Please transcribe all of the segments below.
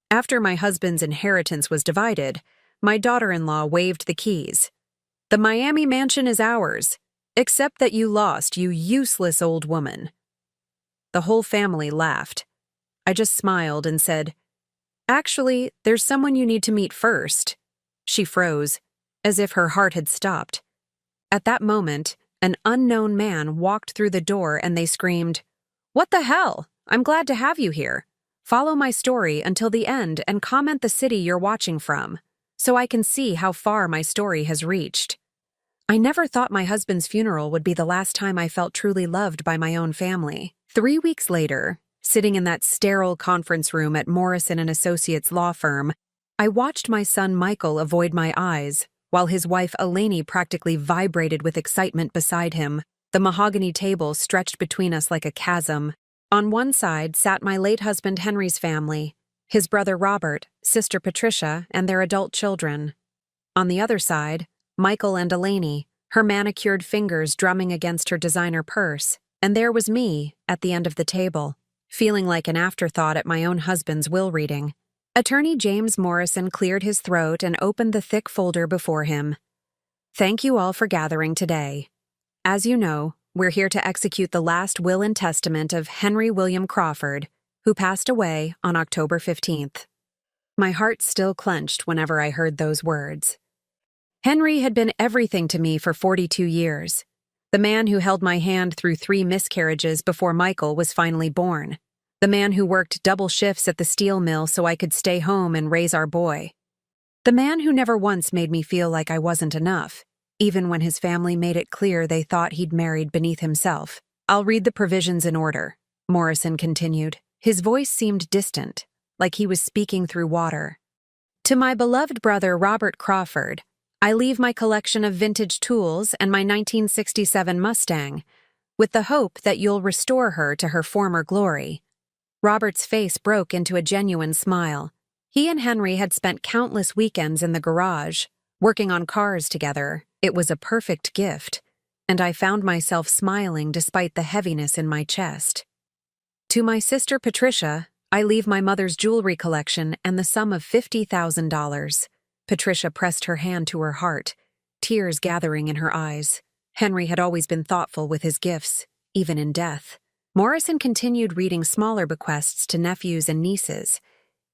After my husband's inheritance was divided, my daughter-in-law waved the keys. "The Miami mansion is ours, except that you lost, you useless old woman." The whole family laughed. I just smiled and said, "Actually, there's someone you need to meet first." She froze, as if her heart had stopped. At that moment, an unknown man walked through the door and they screamed, "What the hell? I'm glad to have you here. Follow my story until the end and comment the city you're watching from, so I can see how far my story has reached." I never thought my husband's funeral would be the last time I felt truly loved by my own family. 3 weeks later, sitting in that sterile conference room at Morrison & Associates law firm, I watched my son Michael avoid my eyes, while his wife Eleni practically vibrated with excitement beside him. The mahogany table stretched between us like a chasm. On one side sat my late husband Henry's family, his brother Robert, sister Patricia, and their adult children. On the other side, Michael and Eleni, her manicured fingers drumming against her designer purse, and there was me, at the end of the table, feeling like an afterthought at my own husband's will reading. Attorney James Morrison cleared his throat and opened the thick folder before him. "Thank you all for gathering today. As you know, we're here to execute the last will and testament of Henry William Crawford, who passed away on October 15th. My heart still clenched whenever I heard those words. Henry had been everything to me for 42 years. The man who held my hand through 3 miscarriages before Michael was finally born. The man who worked double shifts at the steel mill so I could stay home and raise our boy. The man who never once made me feel like I wasn't enough, even when his family made it clear they thought he'd married beneath himself. I'll read the provisions in order," Morrison continued. His voice seemed distant, like he was speaking through water. "To my beloved brother Robert Crawford, I leave my collection of vintage tools and my 1967 Mustang, with the hope that you'll restore her to her former glory." Robert's face broke into a genuine smile. He and Henry had spent countless weekends in the garage, working on cars together. It was a perfect gift, and I found myself smiling despite the heaviness in my chest. "To my sister Patricia, I leave my mother's jewelry collection and the sum of $50,000. Patricia pressed her hand to her heart, tears gathering in her eyes. Henry had always been thoughtful with his gifts, even in death. Morrison continued reading smaller bequests to nephews and nieces.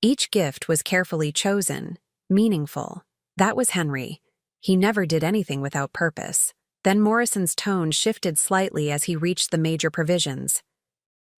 Each gift was carefully chosen, meaningful. That was Henry. He never did anything without purpose. Then Morrison's tone shifted slightly as he reached the major provisions.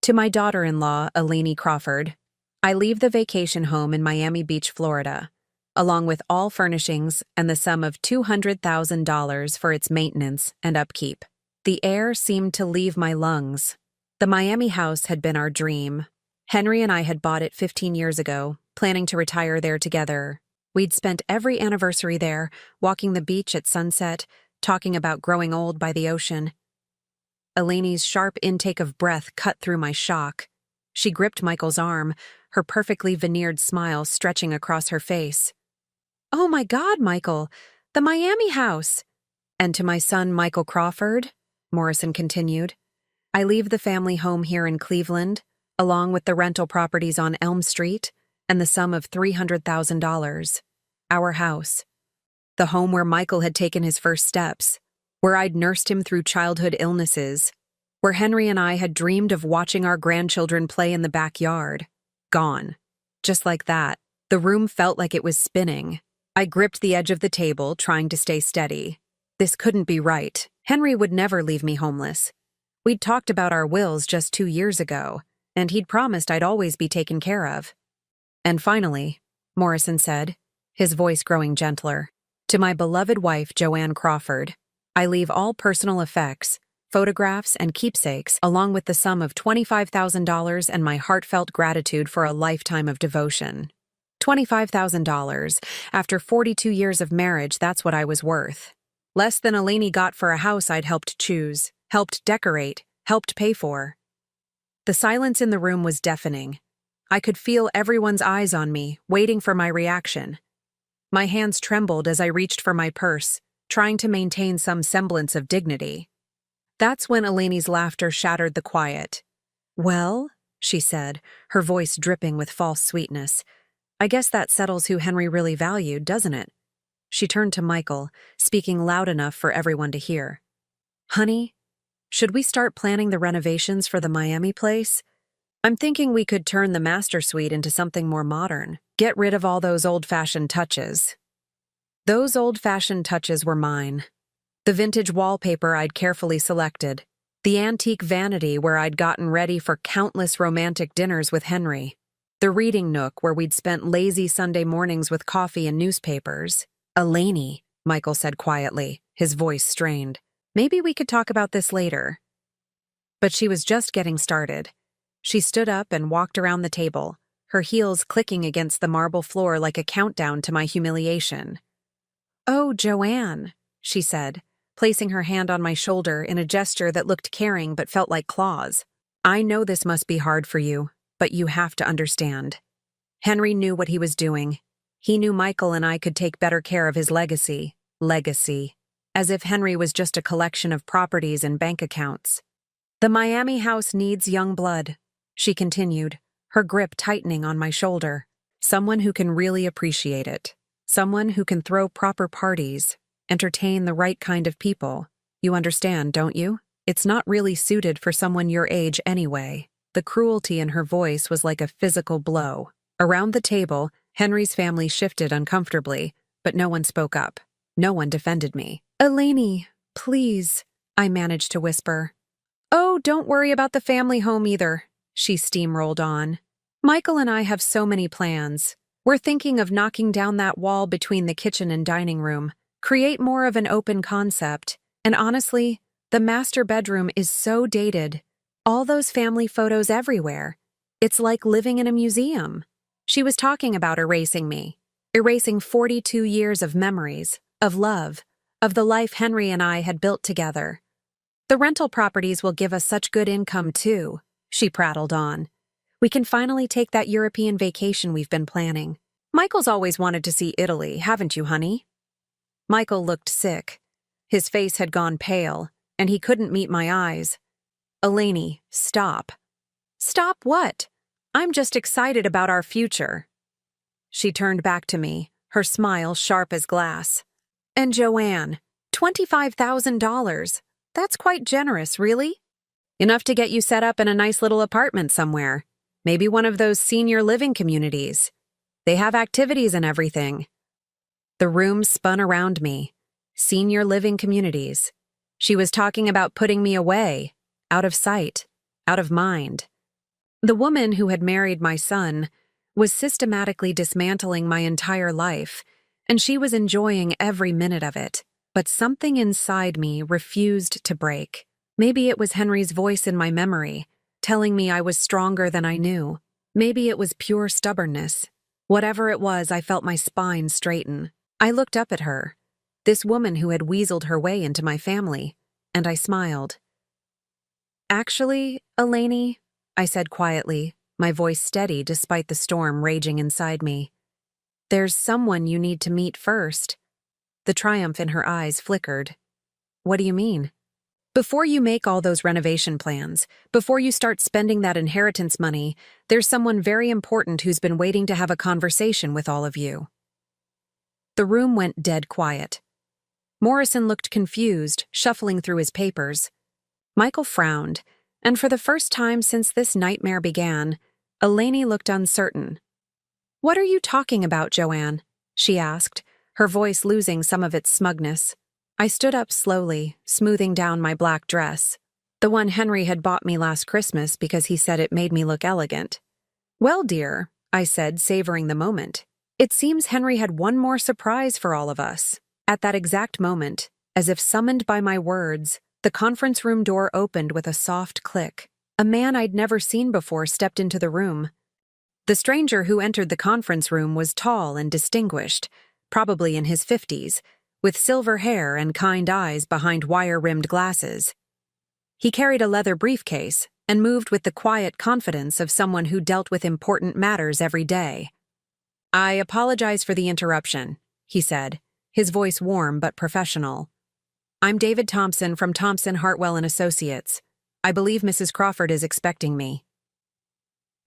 "To my daughter-in-law, Eleni Crawford, I leave the vacation home in Miami Beach, Florida, along with all furnishings and the sum of $200,000 for its maintenance and upkeep." The air seemed to leave my lungs. The Miami house had been our dream. Henry and I had bought it 15 years ago, planning to retire there together. We'd spent every anniversary there, walking the beach at sunset, talking about growing old by the ocean. Eleni's sharp intake of breath cut through my shock. She gripped Michael's arm, her perfectly veneered smile stretching across her face. "Oh my God, Michael, the Miami house!" "And to my son, Michael Crawford," Morrison continued, "I leave the family home here in Cleveland, along with the rental properties on Elm Street, and the sum of $300,000. Our house. The home where Michael had taken his first steps, where I'd nursed him through childhood illnesses, where Henry and I had dreamed of watching our grandchildren play in the backyard. Gone. Just like that, the room felt like it was spinning. I gripped the edge of the table, trying to stay steady. This couldn't be right. Henry would never leave me homeless. We'd talked about our wills just 2 years ago, and he'd promised I'd always be taken care of. "And finally," Morrison said, his voice growing gentler, "to my beloved wife, Joanne Crawford, I leave all personal effects, photographs, and keepsakes, along with the sum of $25,000 and my heartfelt gratitude for a lifetime of devotion." $25,000. After 42 years of marriage, that's what I was worth. Less than Eleni got for a house I'd helped choose, helped decorate, helped pay for. The silence in the room was deafening. I could feel everyone's eyes on me, waiting for my reaction. My hands trembled as I reached for my purse, trying to maintain some semblance of dignity. That's when Eleni's laughter shattered the quiet. "Well," she said, her voice dripping with false sweetness, I guess that settles who Henry really valued, doesn't it? She turned to Michael, speaking loud enough for everyone to hear. Honey, should we start planning the renovations for the Miami place? I'm thinking we could turn the master suite into something more modern. Get rid of all those old-fashioned touches. Those old-fashioned touches were mine. The vintage wallpaper I'd carefully selected. The antique vanity where I'd gotten ready for countless romantic dinners with Henry. The reading nook where we'd spent lazy Sunday mornings with coffee and newspapers. Elaney, Michael said quietly, his voice strained. Maybe we could talk about this later. But she was just getting started. She stood up and walked around the table, her heels clicking against the marble floor like a countdown to my humiliation. Oh, Joanne, she said, placing her hand on my shoulder in a gesture that looked caring but felt like claws. I know this must be hard for you, but you have to understand. Henry knew what he was doing. He knew Michael and I could take better care of his legacy. Legacy. As if Henry was just a collection of properties and bank accounts. The Miami house needs young blood, she continued, her grip tightening on my shoulder. Someone who can really appreciate it. Someone who can throw proper parties, entertain the right kind of people. You understand, don't you? It's not really suited for someone your age anyway. The cruelty in her voice was like a physical blow. Around the table, Henry's family shifted uncomfortably, but no one spoke up. No one defended me. Elaney, please, I managed to whisper. Oh, don't worry about the family home either, she steamrolled on. Michael and I have so many plans. We're thinking of knocking down that wall between the kitchen and dining room, create more of an open concept, and honestly, the master bedroom is so dated. All those family photos everywhere. It's like living in a museum. She was talking about erasing me, erasing 42 years of memories, of love, of the life Henry and I had built together. The rental properties will give us such good income too, she prattled on. We can finally take that European vacation we've been planning. Michael's always wanted to see Italy, haven't you, honey? Michael looked sick. His face had gone pale, and he couldn't meet my eyes. Elaney, stop. Stop what? I'm just excited about our future. She turned back to me, her smile sharp as glass. And Joanne, $25,000. That's quite generous, really? Enough to get you set up in a nice little apartment somewhere. Maybe one of those senior living communities. They have activities and everything. The room spun around me. Senior living communities. She was talking about putting me away, out of sight, out of mind. The woman who had married my son was systematically dismantling my entire life, and she was enjoying every minute of it. But something inside me refused to break. Maybe it was Henry's voice in my memory, telling me I was stronger than I knew. Maybe it was pure stubbornness. Whatever it was, I felt my spine straighten. I looked up at her, this woman who had weaseled her way into my family, and I smiled. Actually, Elaney, I said quietly, my voice steady despite the storm raging inside me. There's someone you need to meet first. The triumph in her eyes flickered. What do you mean? Before you make all those renovation plans, before you start spending that inheritance money, there's someone very important who's been waiting to have a conversation with all of you. The room went dead quiet. Morrison looked confused, shuffling through his papers. Michael frowned, and for the first time since this nightmare began, Elaney looked uncertain. What are you talking about, Joanne? She asked, her voice losing some of its smugness. I stood up slowly, smoothing down my black dress, the one Henry had bought me last Christmas because he said it made me look elegant. Well, dear, I said, savoring the moment. It seems Henry had one more surprise for all of us. At that exact moment, as if summoned by my words, the conference room door opened with a soft click. A man I'd never seen before stepped into the room. The stranger who entered the conference room was tall and distinguished, probably in his 50s, with silver hair and kind eyes behind wire-rimmed glasses. He carried a leather briefcase and moved with the quiet confidence of someone who dealt with important matters every day. I apologize for the interruption, he said, his voice warm but professional. I'm David Thompson from Thompson Hartwell & Associates. I believe Mrs. Crawford is expecting me.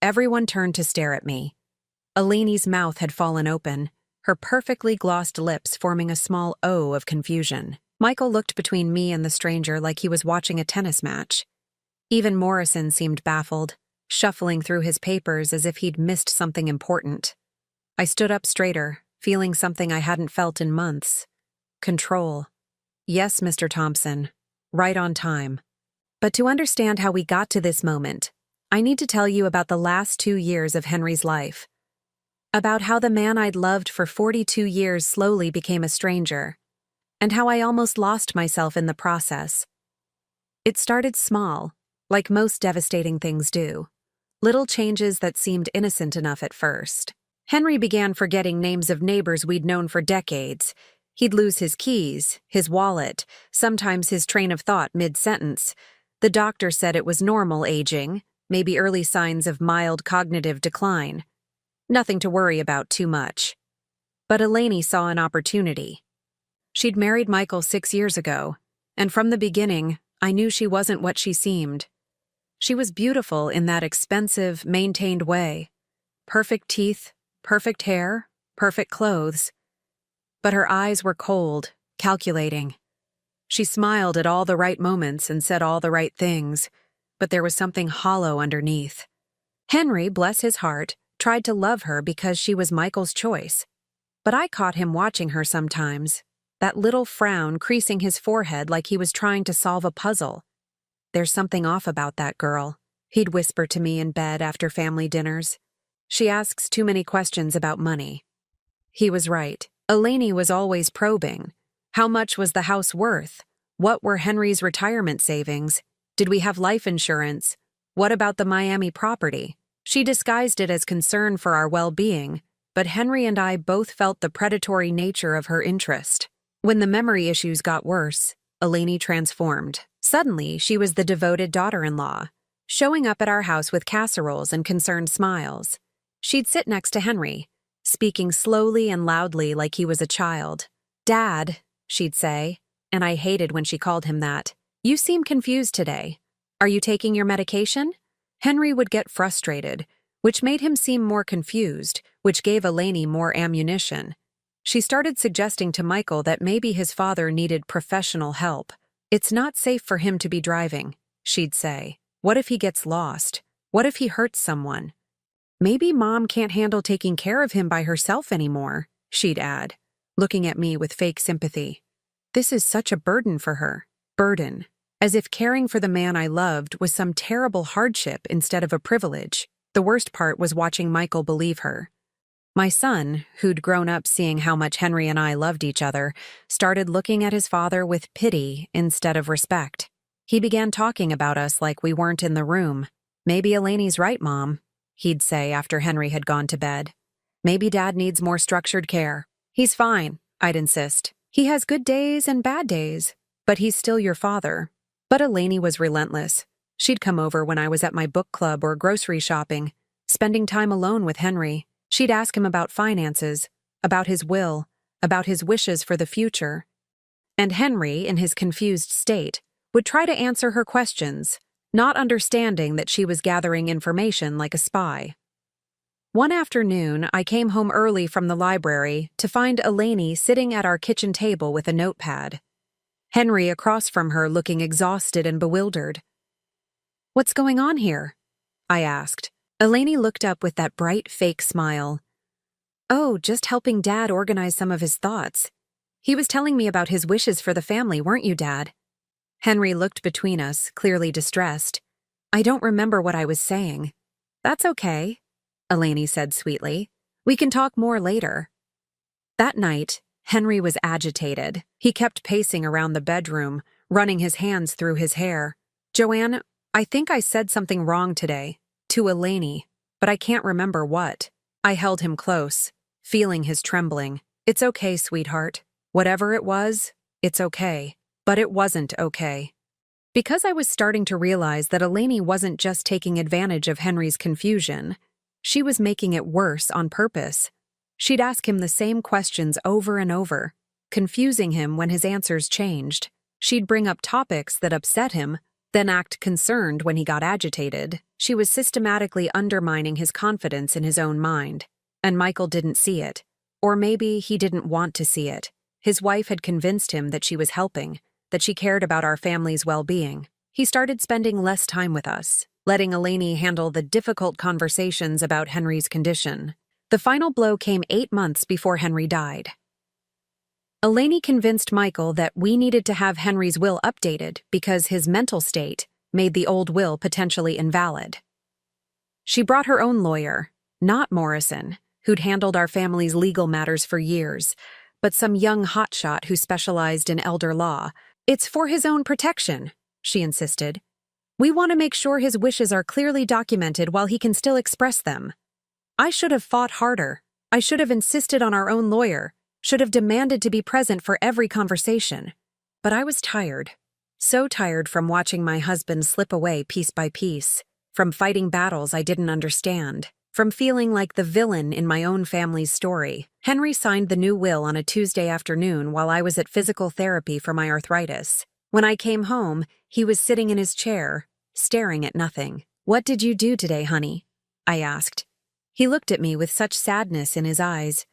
Everyone turned to stare at me. Elaine's mouth had fallen open, her perfectly glossed lips forming a small O of confusion. Michael looked between me and the stranger like he was watching a tennis match. Even Morrison seemed baffled, shuffling through his papers as if he'd missed something important. I stood up straighter, feeling something I hadn't felt in months. Control. Yes, Mr. Thompson. Right on time. But to understand how we got to this moment, I need to tell you about the last 2 years of Henry's life. About how the man I'd loved for 42 years slowly became a stranger, and how I almost lost myself in the process. It started small, like most devastating things do. Little changes that seemed innocent enough at first. Henry began forgetting names of neighbors we'd known for decades. He'd lose his keys, his wallet, sometimes his train of thought mid-sentence. The doctor said it was normal aging, maybe early signs of mild cognitive decline. Nothing to worry about too much. But Elaine saw an opportunity. She'd married Michael 6 years ago, and from the beginning, I knew she wasn't what she seemed. She was beautiful in that expensive, maintained way. Perfect teeth, perfect hair, perfect clothes. But her eyes were cold, calculating. She smiled at all the right moments and said all the right things, but there was something hollow underneath. Henry, bless his heart, tried to love her because she was Michael's choice. But I caught him watching her sometimes, that little frown creasing his forehead like he was trying to solve a puzzle. There's something off about that girl, he'd whisper to me in bed after family dinners. She asks too many questions about money. He was right. Elaine was always probing. How much was the house worth? What were Henry's retirement savings? Did we have life insurance? What about the Miami property? She disguised it as concern for our well-being, but Henry and I both felt the predatory nature of her interest. When the memory issues got worse, Elaine transformed. Suddenly, she was the devoted daughter-in-law, showing up at our house with casseroles and concerned smiles. She'd sit next to Henry, speaking slowly and loudly like he was a child. "Dad," she'd say, and I hated when she called him that. "You seem confused today. Are you taking your medication?" Henry would get frustrated, which made him seem more confused, which gave Elaine more ammunition. She started suggesting to Michael that maybe his father needed professional help. "It's not safe for him to be driving," she'd say. "What if he gets lost? What if he hurts someone? Maybe Mom can't handle taking care of him by herself anymore," she'd add, looking at me with fake sympathy. This is such a burden for her. Burden. As if caring for the man I loved was some terrible hardship instead of a privilege. The worst part was watching Michael believe her. My son, who'd grown up seeing how much Henry and I loved each other, started looking at his father with pity instead of respect. He began talking about us like we weren't in the room. "Maybe Elaine's right, Mom," he'd say after Henry had gone to bed. "Maybe Dad needs more structured care." "He's fine," I'd insist. "He has good days and bad days, but he's still your father." But Elaine was relentless. She'd come over when I was at my book club or grocery shopping, spending time alone with Henry. She'd ask him about finances, about his will, about his wishes for the future. And Henry, in his confused state, would try to answer her questions, not understanding that she was gathering information like a spy. One afternoon, I came home early from the library to find Elaine sitting at our kitchen table with a notepad. Henry across from her looking exhausted and bewildered. "What's going on here?" I asked. Elaine looked up with that bright, fake smile. "Oh, just helping Dad organize some of his thoughts. He was telling me about his wishes for the family, weren't you, Dad?" Henry looked between us, clearly distressed. "I don't remember what I was saying." "That's okay," Elaine said sweetly. "We can talk more later." That night, Henry was agitated. He kept pacing around the bedroom, running his hands through his hair. "Joanne, I think I said something wrong today. To Elaine, but I can't remember what." I held him close, feeling his trembling. "It's okay, sweetheart. Whatever it was, it's okay." But it wasn't okay. Because I was starting to realize that Elaine wasn't just taking advantage of Henry's confusion, she was making it worse on purpose. She'd ask him the same questions over and over, confusing him when his answers changed. She'd bring up topics that upset him, then act concerned when he got agitated. She was systematically undermining his confidence in his own mind. And Michael didn't see it. Or maybe he didn't want to see it. His wife had convinced him that she was helping, that she cared about our family's well-being. He started spending less time with us, letting Eleni handle the difficult conversations about Henry's condition. The final blow came 8 months before Henry died. Eleni convinced Michael that we needed to have Henry's will updated because his mental state made the old will potentially invalid. She brought her own lawyer, not Morrison, who'd handled our family's legal matters for years, but some young hotshot who specialized in elder law. It's for his own protection, she insisted. We want to make sure his wishes are clearly documented while he can still express them. I should have fought harder. I should have insisted on our own lawyer, should have demanded to be present for every conversation. But I was tired. So tired from watching my husband slip away piece by piece, from fighting battles I didn't understand, from feeling like the villain in my own family's story. Henry signed the new will on a Tuesday afternoon while I was at physical therapy for my arthritis. When I came home, he was sitting in his chair, staring at nothing. "What did you do today, honey?" I asked. He looked at me with such sadness in his eyes.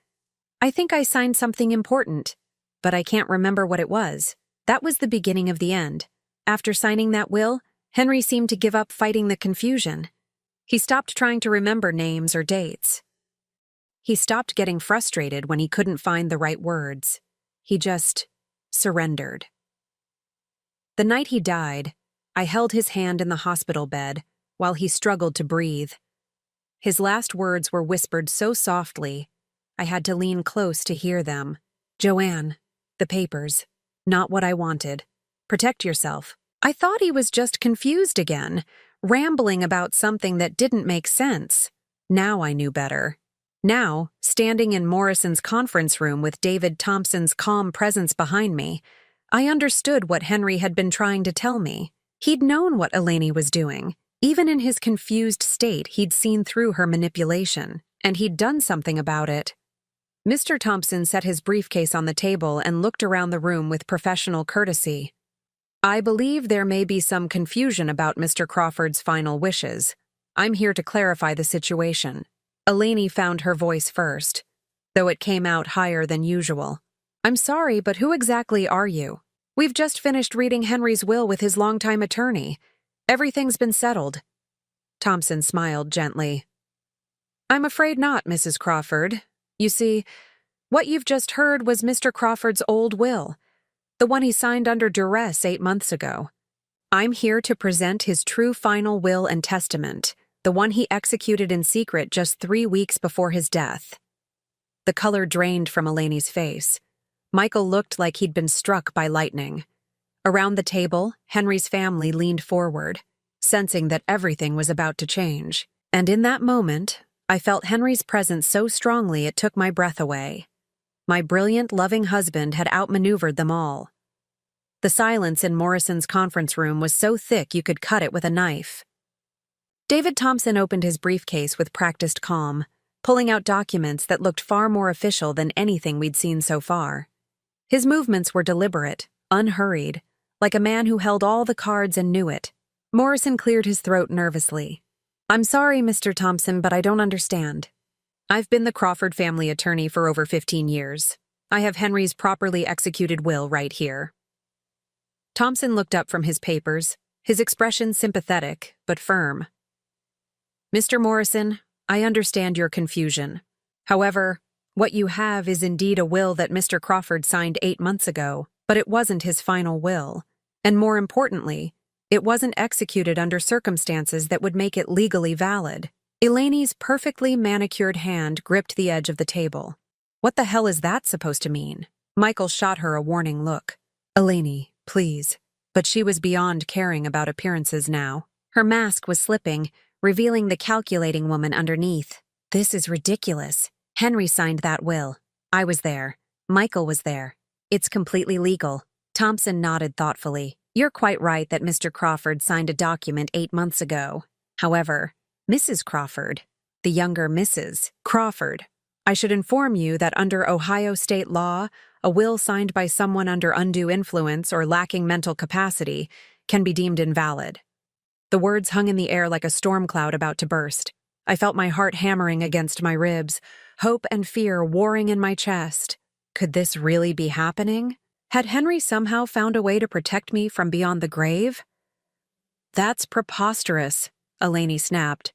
"I think I signed something important, but I can't remember what it was." That was the beginning of the end. After signing that will, Henry seemed to give up fighting the confusion. He stopped trying to remember names or dates. He stopped getting frustrated when he couldn't find the right words. He just surrendered. The night he died, I held his hand in the hospital bed while he struggled to breathe. His last words were whispered so softly, I had to lean close to hear them. "Joanne, the papers. Not what I wanted. Protect yourself." I thought he was just confused again, rambling about something that didn't make sense. Now I knew better. Now, standing in Morrison's conference room with David Thompson's calm presence behind me, I understood what Henry had been trying to tell me. He'd known what Eleni was doing. Even in his confused state, he'd seen through her manipulation, and he'd done something about it. Mr. Thompson set his briefcase on the table and looked around the room with professional courtesy. "I believe there may be some confusion about Mr. Crawford's final wishes. I'm here to clarify the situation." Eleni found her voice first, though it came out higher than usual. "I'm sorry, but who exactly are you? We've just finished reading Henry's will with his longtime attorney. Everything's been settled." Thompson smiled gently. "I'm afraid not, Mrs. Crawford. You see, what you've just heard was Mr. Crawford's old will, the one he signed under duress 8 months ago. I'm here to present his true final will and testament, the one he executed in secret just 3 weeks before his death." The color drained from Eleni's face. Michael looked like he'd been struck by lightning. Around the table, Henry's family leaned forward, sensing that everything was about to change. And in that moment, I felt Henry's presence so strongly it took my breath away. My brilliant, loving husband had outmaneuvered them all. The silence in Morrison's conference room was so thick you could cut it with a knife. David Thompson opened his briefcase with practiced calm, pulling out documents that looked far more official than anything we'd seen so far. His movements were deliberate, unhurried, like a man who held all the cards and knew it. Morrison cleared his throat nervously. "I'm sorry, Mr. Thompson, but I don't understand. I've been the Crawford family attorney for over 15 years. I have Henry's properly executed will right here." Thompson looked up from his papers, his expression sympathetic but firm. "Mr. Morrison, I understand your confusion. However, what you have is indeed a will that Mr. Crawford signed 8 months ago, but it wasn't his final will. And more importantly, it wasn't executed under circumstances that would make it legally valid." Eleni's perfectly manicured hand gripped the edge of the table. "What the hell is that supposed to mean?" Michael shot her a warning look. "Eleni, please." But she was beyond caring about appearances now. Her mask was slipping, revealing the calculating woman underneath. "This is ridiculous. Henry signed that will. I was there. Michael was there. It's completely legal." Thompson nodded thoughtfully. "You're quite right that Mr. Crawford signed a document 8 months ago. However, Mrs. Crawford, the younger Mrs. Crawford, I should inform you that under Ohio state law, a will signed by someone under undue influence or lacking mental capacity can be deemed invalid." The words hung in the air like a storm cloud about to burst. I felt my heart hammering against my ribs. hope and fear warring in my chest. Could this really be happening? Had Henry somehow found a way to protect me from beyond the grave? That's preposterous, Eleni snapped.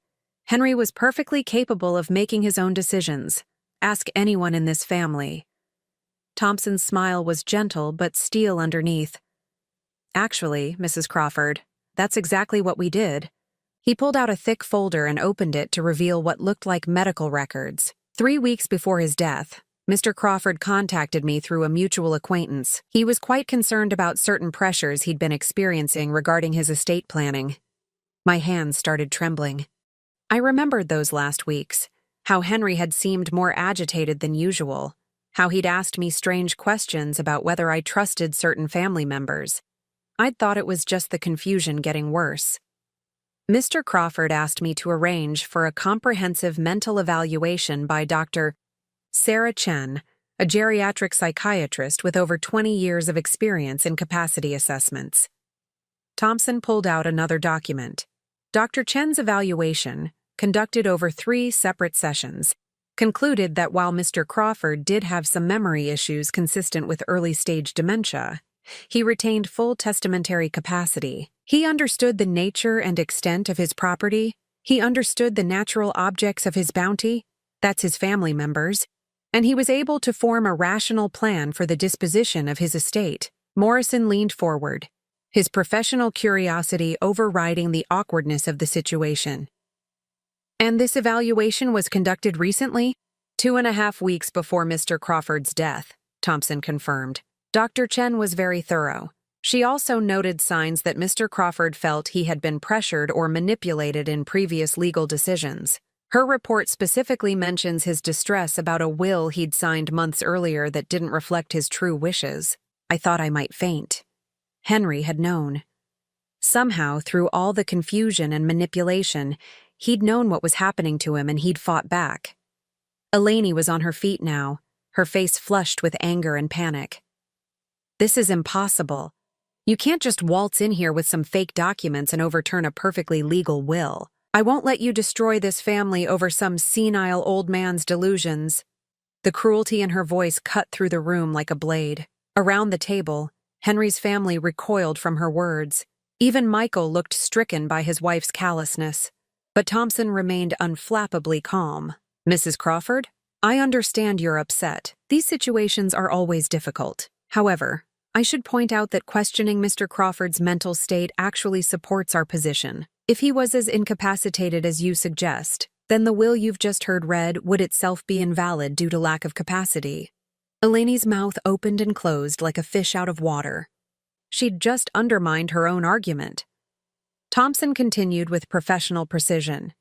Henry was perfectly capable of making his own decisions. Ask anyone in this family. Thompson's smile was gentle but steel underneath. Actually, Mrs. Crawford, that's exactly what we did. He pulled out a thick folder and opened it to reveal what looked like medical records. 3 weeks before his death, Mr. Crawford contacted me through a mutual acquaintance. He was quite concerned about certain pressures he'd been experiencing regarding his estate planning. My hands started trembling. I remembered those last weeks, how Henry had seemed more agitated than usual, how he'd asked me strange questions about whether I trusted certain family members. I'd thought it was just the confusion getting worse. Mr. Crawford asked me to arrange for a comprehensive mental evaluation by Dr. Sarah Chen, a geriatric psychiatrist with over 20 years of experience in capacity assessments. Thompson pulled out another document. Dr. Chen's evaluation, conducted over 3 separate sessions, concluded that while Mr. Crawford did have some memory issues consistent with early-stage dementia, he retained full testamentary capacity. He understood the nature and extent of his property. He understood the natural objects of his bounty, that's his family members, and he was able to form a rational plan for the disposition of his estate. Morrison leaned forward, his professional curiosity overriding the awkwardness of the situation. And this evaluation was conducted recently? 2.5 weeks before Mr. Crawford's death, Thompson confirmed. Dr. Chen was very thorough. She also noted signs that Mr. Crawford felt he had been pressured or manipulated in previous legal decisions. Her report specifically mentions his distress about a will he'd signed months earlier that didn't reflect his true wishes. I thought I might faint. Henry had known. Somehow, through all the confusion and manipulation, he'd known what was happening to him and he'd fought back. Eleni was on her feet now, her face flushed with anger and panic. This is impossible. You can't just waltz in here with some fake documents and overturn a perfectly legal will. I won't let you destroy this family over some senile old man's delusions. The cruelty in her voice cut through the room like a blade. Around the table, Henry's family recoiled from her words. Even Michael looked stricken by his wife's callousness. But Thompson remained unflappably calm. Mrs. Crawford, I understand you're upset. These situations are always difficult. However, I should point out that questioning Mr. Crawford's mental state actually supports our position. If he was as incapacitated as you suggest, then the will you've just heard read would itself be invalid due to lack of capacity. Eleni's mouth opened and closed like a fish out of water. She'd just undermined her own argument. Thompson continued with professional precision.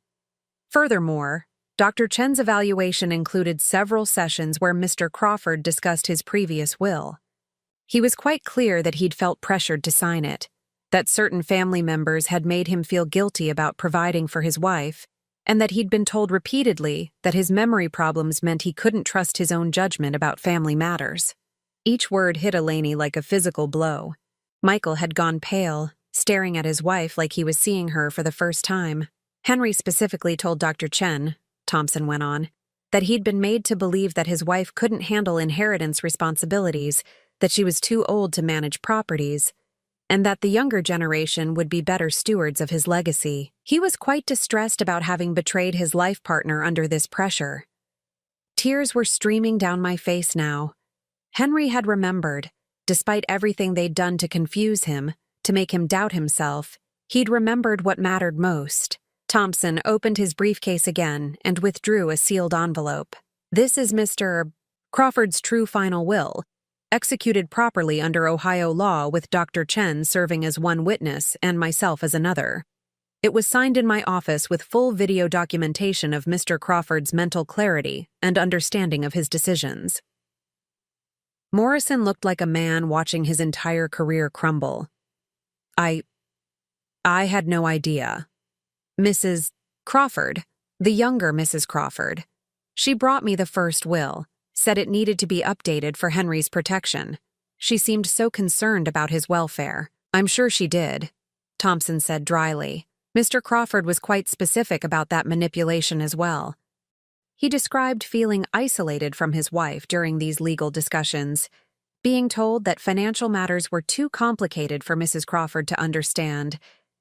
Furthermore, Dr. Chen's evaluation included several sessions where Mr. Crawford discussed his previous will. He was quite clear that he'd felt pressured to sign it, that certain family members had made him feel guilty about providing for his wife, and that he'd been told repeatedly that his memory problems meant he couldn't trust his own judgment about family matters. Each word hit Eleni like a physical blow. Michael had gone pale, staring at his wife like he was seeing her for the first time. Henry specifically told Dr. Chen, Thompson went on, that he'd been made to believe that his wife couldn't handle inheritance responsibilities, that she was too old to manage properties, and that the younger generation would be better stewards of his legacy. He was quite distressed about having betrayed his life partner under this pressure. Tears were streaming down my face now. Henry had remembered, despite everything they'd done to confuse him, to make him doubt himself, he'd remembered what mattered most. Thompson opened his briefcase again and withdrew a sealed envelope. This is Mr. Crawford's true final will, executed properly under Ohio law with Dr. Chen serving as one witness and myself as another. It was signed in my office with full video documentation of Mr. Crawford's mental clarity and understanding of his decisions. Morrison looked like a man watching his entire career crumble. I had no idea. Mrs. Crawford, the younger Mrs. Crawford, she brought me the first will, said it needed to be updated for Henry's protection. She seemed so concerned about his welfare. I'm sure she did, Thompson said dryly. Mr. Crawford was quite specific about that manipulation as well. He described feeling isolated from his wife during these legal discussions, being told that financial matters were too complicated for Mrs. Crawford to understand,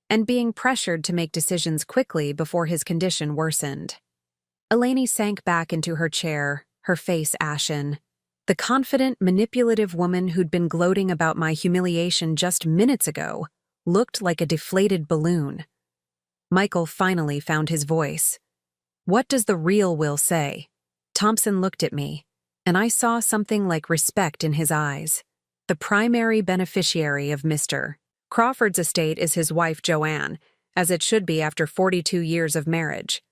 and being pressured to make decisions quickly before his condition worsened. Eleni sank back into her chair, her face ashen. The confident, manipulative woman who'd been gloating about my humiliation just minutes ago looked like a deflated balloon. Michael finally found his voice. "What does the real will say?" Thompson looked at me, and I saw something like respect in his eyes. The primary beneficiary of Mr. Crawford's estate is his wife Joanne, as it should be after 42 years of marriage.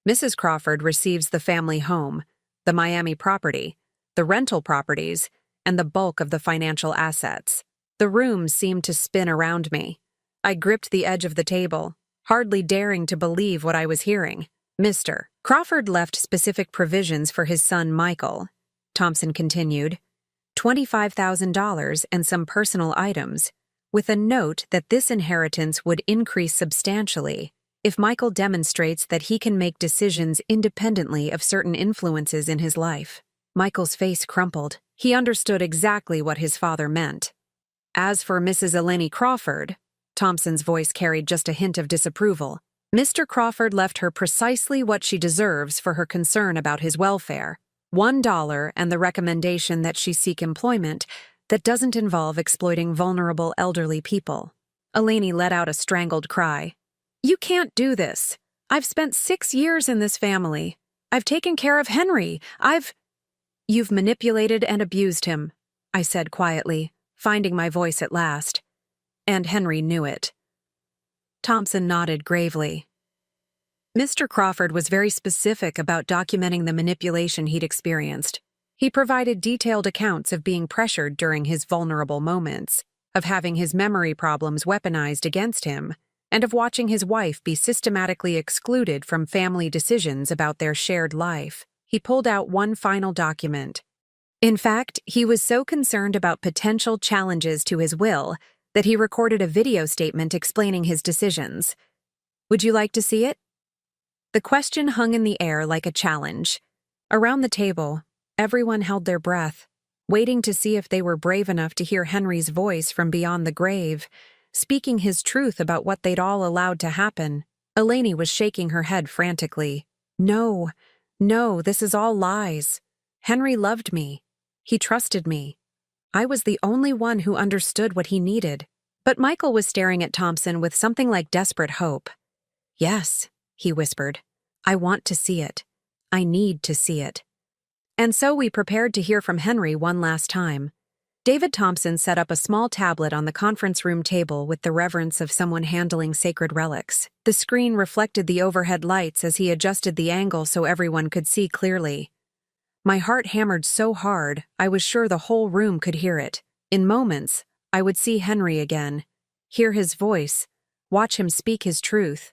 Mrs. Crawford receives the family home, the Miami property, the rental properties, and the bulk of the financial assets. The room seemed to spin around me. I gripped the edge of the table, hardly daring to believe what I was hearing. Mr. Crawford left specific provisions for his son Michael, Thompson continued, $25,000 and some personal items, with a note that this inheritance would increase substantially if Michael demonstrates that he can make decisions independently of certain influences in his life. Michael's face crumpled. He understood exactly what his father meant. As for Mrs. Eleni Crawford, Thompson's voice carried just a hint of disapproval. Mr. Crawford left her precisely what she deserves for her concern about his welfare, $1 and the recommendation that she seek employment that doesn't involve exploiting vulnerable elderly people. Eleni let out a strangled cry. "You can't do this. I've spent 6 years in this family. I've taken care of Henry. You've manipulated and abused him," I said quietly, finding my voice at last. And Henry knew it. Thompson nodded gravely. Mr. Crawford was very specific about documenting the manipulation he'd experienced. He provided detailed accounts of being pressured during his vulnerable moments, of having his memory problems weaponized against him, and of watching his wife be systematically excluded from family decisions about their shared life. He pulled out one final document. In fact, he was so concerned about potential challenges to his will that he recorded a video statement explaining his decisions. "Would you like to see it?" The question hung in the air like a challenge. Around the table, everyone held their breath, waiting to see if they were brave enough to hear Henry's voice from beyond the grave, speaking his truth about what they'd all allowed to happen. Eleni was shaking her head frantically. "No, no, this is all lies. Henry loved me. He trusted me. I was the only one who understood what he needed." But Michael was staring at Thompson with something like desperate hope. "Yes," he whispered. "I want to see it. I need to see it." And so we prepared to hear from Henry one last time. David Thompson set up a small tablet on the conference room table with the reverence of someone handling sacred relics. The screen reflected the overhead lights as he adjusted the angle so everyone could see clearly. My heart hammered so hard, I was sure the whole room could hear it. In moments, I would see Henry again, hear his voice, watch him speak his truth.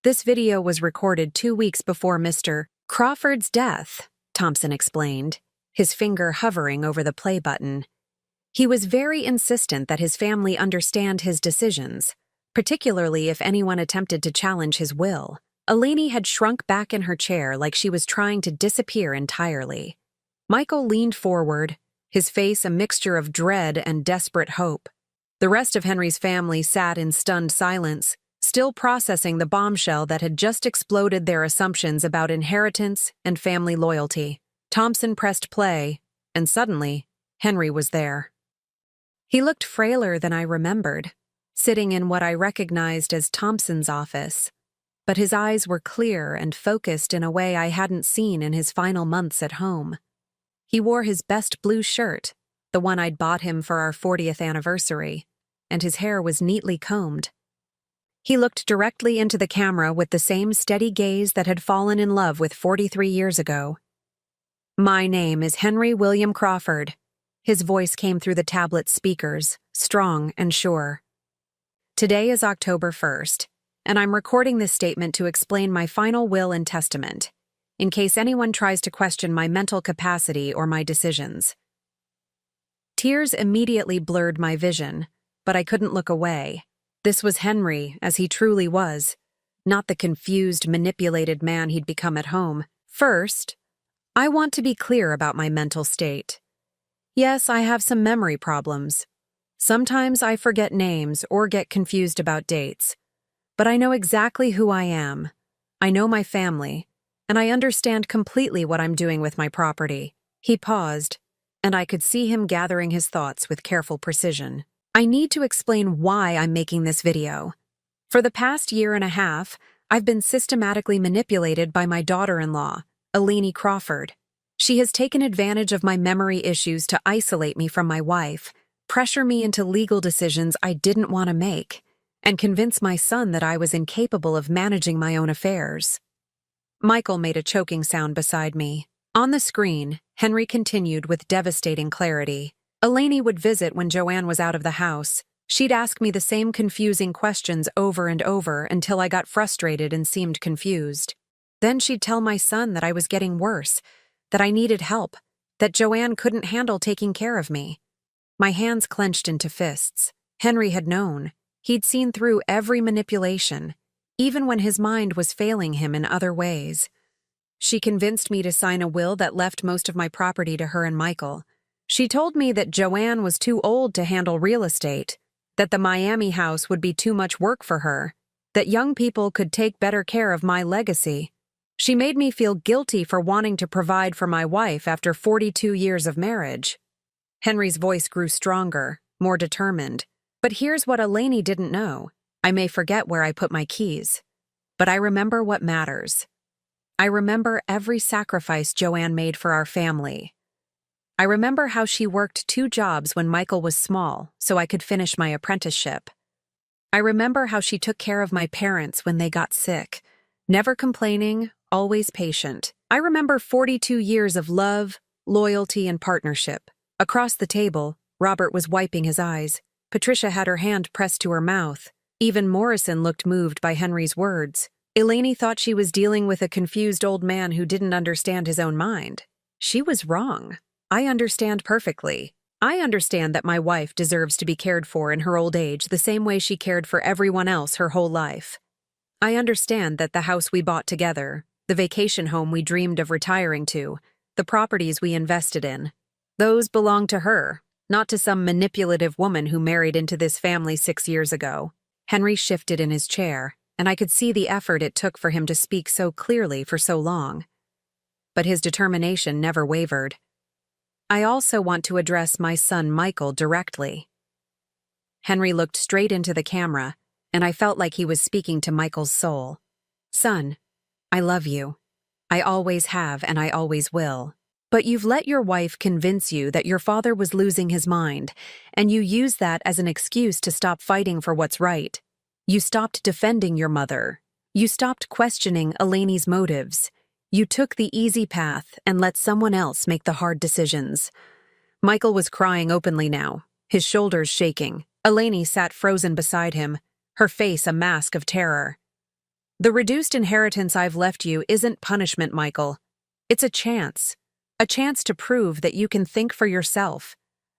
This video was recorded 2 weeks before Mr. Crawford's death, Thompson explained, his finger hovering over the play button. He was very insistent that his family understand his decisions, particularly if anyone attempted to challenge his will. Eleni had shrunk back in her chair like she was trying to disappear entirely. Michael leaned forward, his face a mixture of dread and desperate hope. The rest of Henry's family sat in stunned silence, still processing the bombshell that had just exploded their assumptions about inheritance and family loyalty. Thompson pressed play, and suddenly, Henry was there. He looked frailer than I remembered, sitting in what I recognized as Thompson's office, but his eyes were clear and focused in a way I hadn't seen in his final months at home. He wore his best blue shirt, the one I'd bought him for our 40th anniversary, and his hair was neatly combed. He looked directly into the camera with the same steady gaze that had fallen in love with 43 years ago. "My name is Henry William Crawford." His voice came through the tablet speakers, strong and sure. "Today is October 1st, and I'm recording this statement to explain my final will and testament, in case anyone tries to question my mental capacity or my decisions." Tears immediately blurred my vision, but I couldn't look away. This was Henry, as he truly was, not the confused, manipulated man he'd become at home. First, I want to be clear about my mental state. Yes, I have some memory problems. Sometimes I forget names or get confused about dates. But I know exactly who I am. I know my family, and I understand completely what I'm doing with my property. He paused, and I could see him gathering his thoughts with careful precision. I need to explain why I'm making this video. For the past year and a half, I've been systematically manipulated by my daughter-in-law, Eleni Crawford. She has taken advantage of my memory issues to isolate me from my wife, pressure me into legal decisions I didn't want to make, and convince my son that I was incapable of managing my own affairs. Michael made a choking sound beside me. On the screen, Henry continued with devastating clarity. Eleni would visit when Joanne was out of the house. She'd ask me the same confusing questions over and over until I got frustrated and seemed confused. Then she'd tell my son that I was getting worse, that I needed help, that Joanne couldn't handle taking care of me. My hands clenched into fists. Henry had known. He'd seen through every manipulation, even when his mind was failing him in other ways. She convinced me to sign a will that left most of my property to her and Michael. She told me that Joanne was too old to handle real estate, that the Miami house would be too much work for her, that young people could take better care of my legacy. She made me feel guilty for wanting to provide for my wife after 42 years of marriage. Henry's voice grew stronger, more determined. But here's what Eleni didn't know. I may forget where I put my keys, but I remember what matters. I remember every sacrifice Joanne made for our family. I remember how she worked 2 jobs when Michael was small so I could finish my apprenticeship. I remember how she took care of my parents when they got sick, never complaining, always patient. I remember 42 years of love, loyalty, and partnership. Across the table, Robert was wiping his eyes. Patricia had her hand pressed to her mouth. Even Morrison looked moved by Henry's words. Eleni thought she was dealing with a confused old man who didn't understand his own mind. She was wrong. I understand perfectly. I understand that my wife deserves to be cared for in her old age the same way she cared for everyone else her whole life. I understand that the house we bought together, the vacation home we dreamed of retiring to, the properties we invested in, those belong to her, not to some manipulative woman who married into this family 6 years ago. Henry shifted in his chair, and I could see the effort it took for him to speak so clearly for so long. But his determination never wavered. I also want to address my son Michael directly. Henry looked straight into the camera, and I felt like he was speaking to Michael's soul. Son, I love you. I always have and I always will. But you've let your wife convince you that your father was losing his mind, and you use that as an excuse to stop fighting for what's right. You stopped defending your mother. You stopped questioning Eleni's motives. You took the easy path and let someone else make the hard decisions. Michael was crying openly now, his shoulders shaking. Eleni sat frozen beside him, her face a mask of terror. The reduced inheritance I've left you isn't punishment, Michael. It's a chance. A chance to prove that you can think for yourself,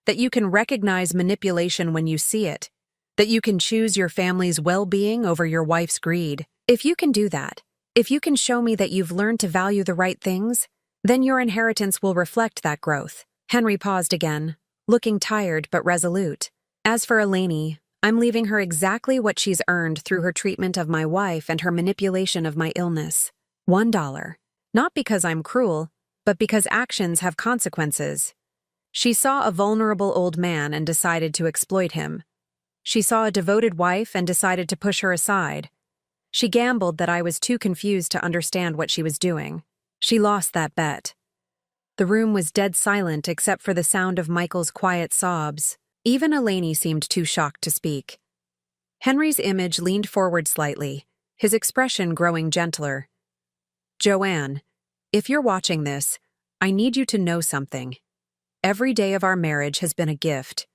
that you can recognize manipulation when you see it, that you can choose your family's well-being over your wife's greed. If you can do that, if you can show me that you've learned to value the right things, then your inheritance will reflect that growth. Henry paused again, looking tired but resolute. As for Eleni, I'm leaving her exactly what she's earned through her treatment of my wife and her manipulation of my illness. $1. Not because I'm cruel, but because actions have consequences. She saw a vulnerable old man and decided to exploit him. She saw a devoted wife and decided to push her aside. She gambled that I was too confused to understand what she was doing. She lost that bet. The room was dead silent except for the sound of Michael's quiet sobs. Even Eleni seemed too shocked to speak. Henry's image leaned forward slightly, his expression growing gentler. Joanne, if you're watching this, I need you to know something. Every day of our marriage has been a gift.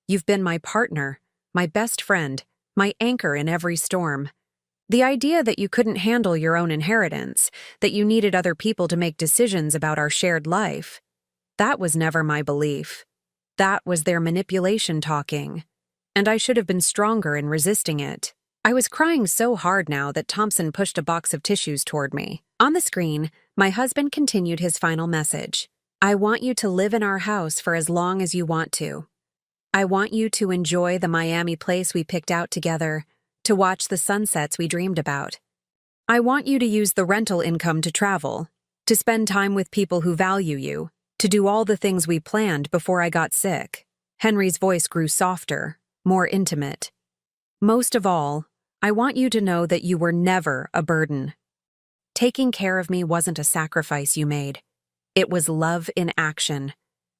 You've been my partner, my best friend, my anchor in every storm. The idea that you couldn't handle your own inheritance, that you needed other people to make decisions about our shared life, that was never my belief. That was their manipulation talking, and I should have been stronger in resisting it. I was crying so hard now that Thompson pushed a box of tissues toward me. On the screen, my husband continued his final message. I want you to live in our house for as long as you want to. I want you to enjoy the Miami place we picked out together, to watch the sunsets we dreamed about. I want you to use the rental income to travel, to spend time with people who value you, to do all the things we planned before I got sick. Henry's voice grew softer, more intimate. Most of all, I want you to know that you were never a burden. Taking care of me wasn't a sacrifice you made. It was love in action,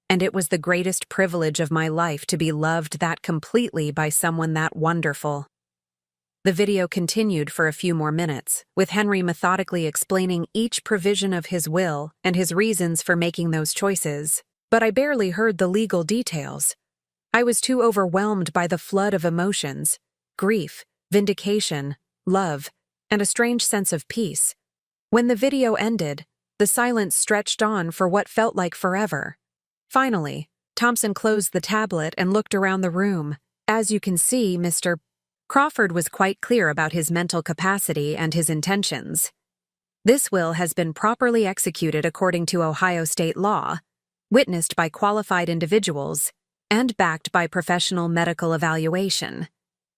and it was the greatest privilege of my life to be loved that completely by someone that wonderful. The video continued for a few more minutes, with Henry methodically explaining each provision of his will and his reasons for making those choices, but I barely heard the legal details. I was too overwhelmed by the flood of emotions, grief, vindication, love, and a strange sense of peace. When the video ended, the silence stretched on for what felt like forever. Finally, Thompson closed the tablet and looked around the room. As you can see, Mr. Crawford was quite clear about his mental capacity and his intentions. This will has been properly executed according to Ohio state law, witnessed by qualified individuals, and backed by professional medical evaluation.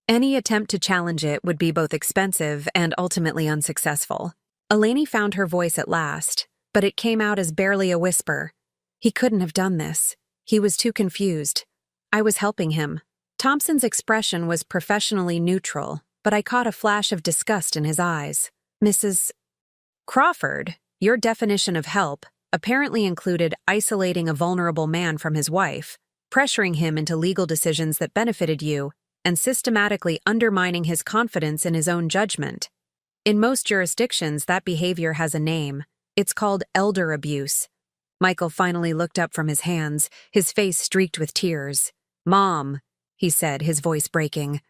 Any attempt to challenge it would be both expensive and ultimately unsuccessful. Eleni found her voice at last, but it came out as barely a whisper. He couldn't have done this. He was too confused. I was helping him. Thompson's expression was professionally neutral, but I caught a flash of disgust in his eyes. Mrs. Crawford, your definition of help apparently included isolating a vulnerable man from his wife, pressuring him into legal decisions that benefited you, and systematically undermining his confidence in his own judgment. In most jurisdictions, that behavior has a name. It's called elder abuse. Michael finally looked up from his hands, his face streaked with tears. Mom, he said, his voice breaking.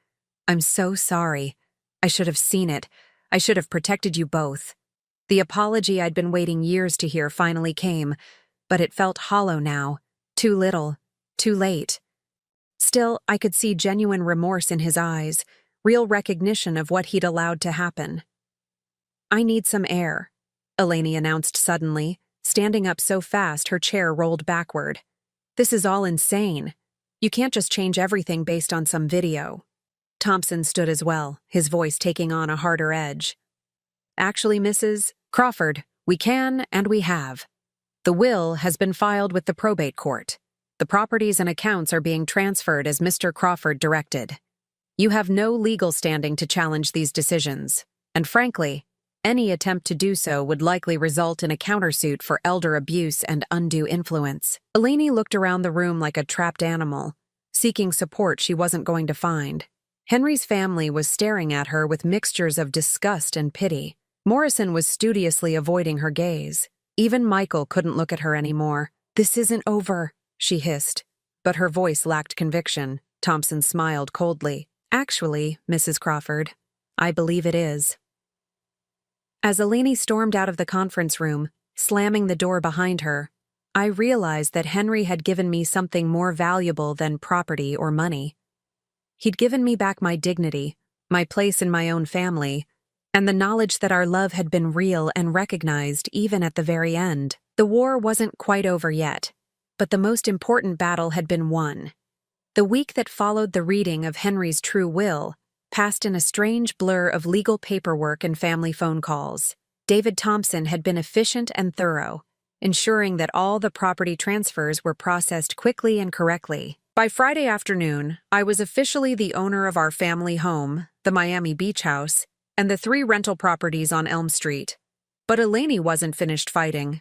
I'm so sorry. I should have seen it. I should have protected you both. The apology I'd been waiting years to hear finally came, but it felt hollow now. Too little. Too late. Still, I could see genuine remorse in his eyes, real recognition of what he'd allowed to happen. I need some air, Eleni announced suddenly, standing up so fast her chair rolled backward. This is all insane. You can't just change everything based on some video. Thompson stood as well, his voice taking on a harder edge. Actually, Mrs. Crawford, we can and we have. The will has been filed with the probate court. The properties and accounts are being transferred as Mr. Crawford directed. You have no legal standing to challenge these decisions, and frankly, any attempt to do so would likely result in a countersuit for elder abuse and undue influence. Eleni looked around the room like a trapped animal, seeking support she wasn't going to find. Henry's family was staring at her with mixtures of disgust and pity. Morrison was studiously avoiding her gaze. Even Michael couldn't look at her anymore. This isn't over, she hissed. But her voice lacked conviction. Thompson smiled coldly. Actually, Mrs. Crawford, I believe it is. As Eleni stormed out of the conference room, slamming the door behind her, I realized that Henry had given me something more valuable than property or money. He'd given me back my dignity, my place in my own family, and the knowledge that our love had been real and recognized even at the very end. The war wasn't quite over yet, but the most important battle had been won. The week that followed the reading of Henry's true will passed in a strange blur of legal paperwork and family phone calls. David Thompson had been efficient and thorough, ensuring that all the property transfers were processed quickly and correctly. By Friday afternoon, I was officially the owner of our family home, the Miami Beach House, and the 3 rental properties on Elm Street. But Eleni wasn't finished fighting.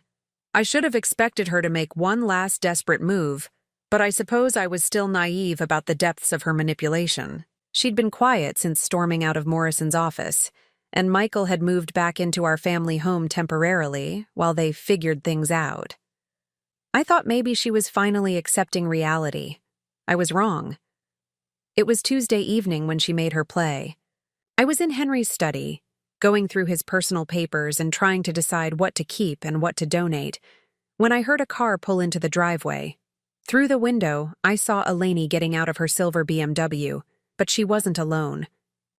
I should have expected her to make one last desperate move, but I suppose I was still naive about the depths of her manipulation. She'd been quiet since storming out of Morrison's office, and Michael had moved back into our family home temporarily while they figured things out. I thought maybe she was finally accepting reality. I was wrong. It was Tuesday evening when she made her play. I was in Henry's study, going through his personal papers and trying to decide what to keep and what to donate, when I heard a car pull into the driveway. Through the window, I saw Eleni getting out of her silver BMW, but she wasn't alone.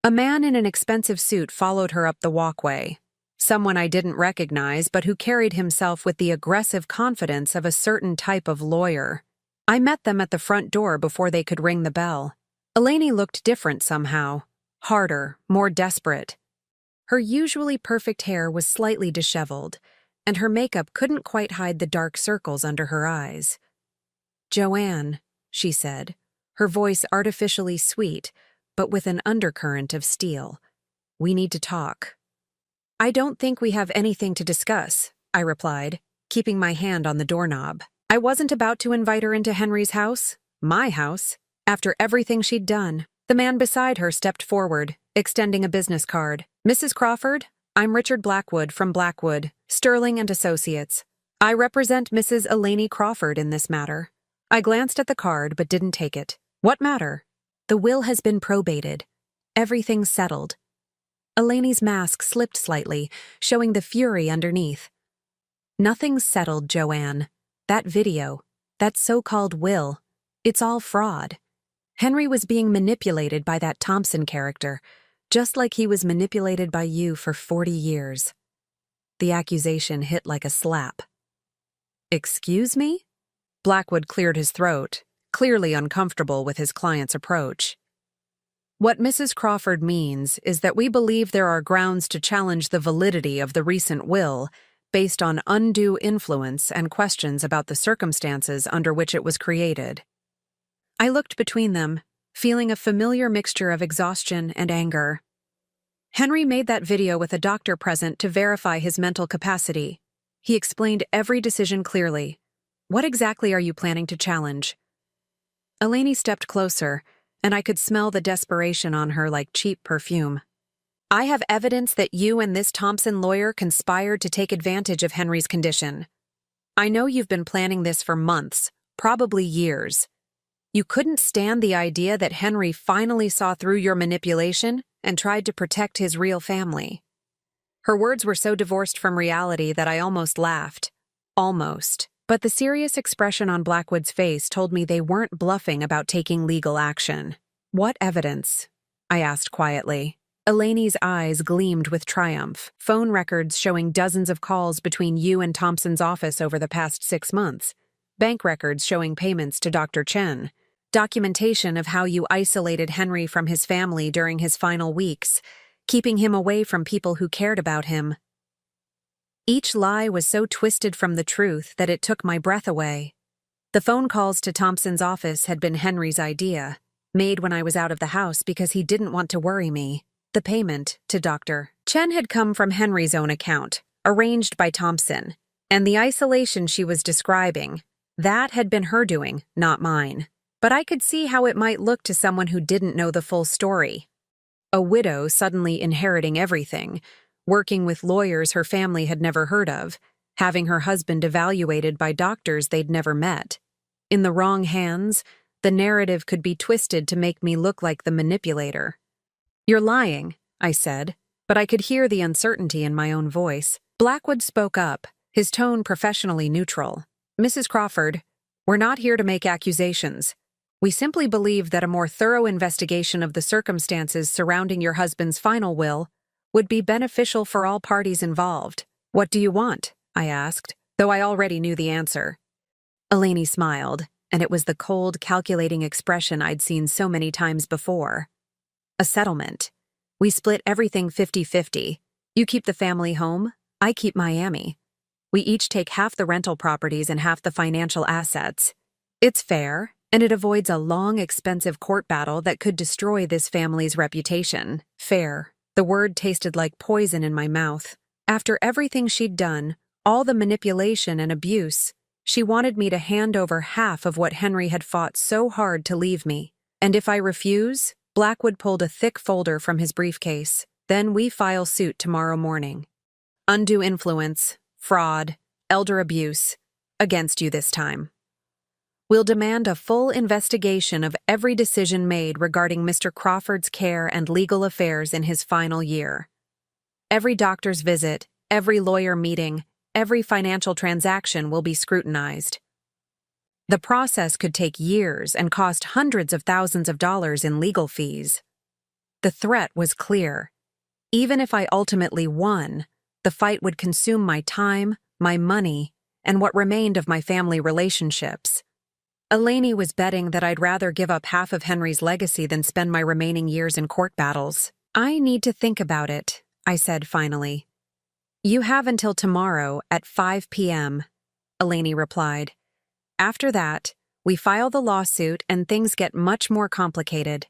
A man in an expensive suit followed her up the walkway. Someone I didn't recognize, but who carried himself with the aggressive confidence of a certain type of lawyer. I met them at the front door before they could ring the bell. Eleni looked different somehow. Harder, more desperate. Her usually perfect hair was slightly disheveled, and her makeup couldn't quite hide the dark circles under her eyes. "Joanne," she said, her voice artificially sweet, but with an undercurrent of steel. "We need to talk." "I don't think we have anything to discuss," I replied, keeping my hand on the doorknob. I wasn't about to invite her into Henry's house, my house, after everything she'd done. The man beside her stepped forward, extending a business card. "Mrs. Crawford, I'm Richard Blackwood from Blackwood, Sterling and Associates. I represent Mrs. Eleni Crawford in this matter." I glanced at the card but didn't take it. "What matter?" "The will has been probated. Everything's settled." Eleni's mask slipped slightly, showing the fury underneath. "Nothing's settled, Joanne. That video, that so-called will, it's all fraud. Henry was being manipulated by that Thompson character, just like he was manipulated by you for 40 years. The accusation hit like a slap. "Excuse me?" Blackwood cleared his throat, clearly uncomfortable with his client's approach. "What Mrs. Crawford means is that we believe there are grounds to challenge the validity of the recent will based on undue influence and questions about the circumstances under which it was created." I looked between them, feeling a familiar mixture of exhaustion and anger. "Henry made that video with a doctor present to verify his mental capacity. He explained every decision clearly. What exactly are you planning to challenge?" Eleni stepped closer, and I could smell the desperation on her like cheap perfume. "I have evidence that you and this Thompson lawyer conspired to take advantage of Henry's condition. I know you've been planning this for months, probably years. You couldn't stand the idea that Henry finally saw through your manipulation and tried to protect his real family." Her words were so divorced from reality that I almost laughed. Almost. But the serious expression on Blackwood's face told me they weren't bluffing about taking legal action. "What evidence?" I asked quietly. Eleni's eyes gleamed with triumph. "Phone records showing dozens of calls between you and Thompson's office over the past 6 months. Bank records showing payments to Dr. Chen. Documentation of how you isolated Henry from his family during his final weeks, keeping him away from people who cared about him." Each lie was so twisted from the truth that it took my breath away. The phone calls to Thompson's office had been Henry's idea, made when I was out of the house because he didn't want to worry me. The payment to Dr. Chen had come from Henry's own account, arranged by Thompson, and the isolation she was describing, that had been her doing, not mine. But I could see how it might look to someone who didn't know the full story. A widow suddenly inheriting everything, working with lawyers her family had never heard of, having her husband evaluated by doctors they'd never met. In the wrong hands, the narrative could be twisted to make me look like the manipulator. "You're lying," I said, but I could hear the uncertainty in my own voice. Blackwood spoke up, his tone professionally neutral. "Mrs. Crawford, we're not here to make accusations. We simply believe that a more thorough investigation of the circumstances surrounding your husband's final will would be beneficial for all parties involved." "What do you want?" I asked, though I already knew the answer. Eleni smiled, and it was the cold, calculating expression I'd seen so many times before. "A settlement. We split everything 50-50. You keep the family home, I keep Miami. We each take half the rental properties and half the financial assets. It's fair, and it avoids a long, expensive court battle that could destroy this family's reputation." Fair. The word tasted like poison in my mouth. After everything she'd done, all the manipulation and abuse, she wanted me to hand over half of what Henry had fought so hard to leave me. And if I refuse, Blackwood pulled a thick folder from his briefcase. "Then we file suit tomorrow morning. Undue influence, fraud, elder abuse, against you this time. We'll demand a full investigation of every decision made regarding Mr. Crawford's care and legal affairs in his final year. Every doctor's visit, every lawyer meeting, every financial transaction will be scrutinized. The process could take years and cost hundreds of thousands of dollars in legal fees. The threat was clear. Even if I ultimately won, the fight would consume my time, my money, and what remained of my family relationships. Eleni was betting that I'd rather give up half of Henry's legacy than spend my remaining years in court battles. I need to think about it, I said finally. You have until tomorrow at 5 p.m., Eleni replied. After that, we file the lawsuit and things get much more complicated.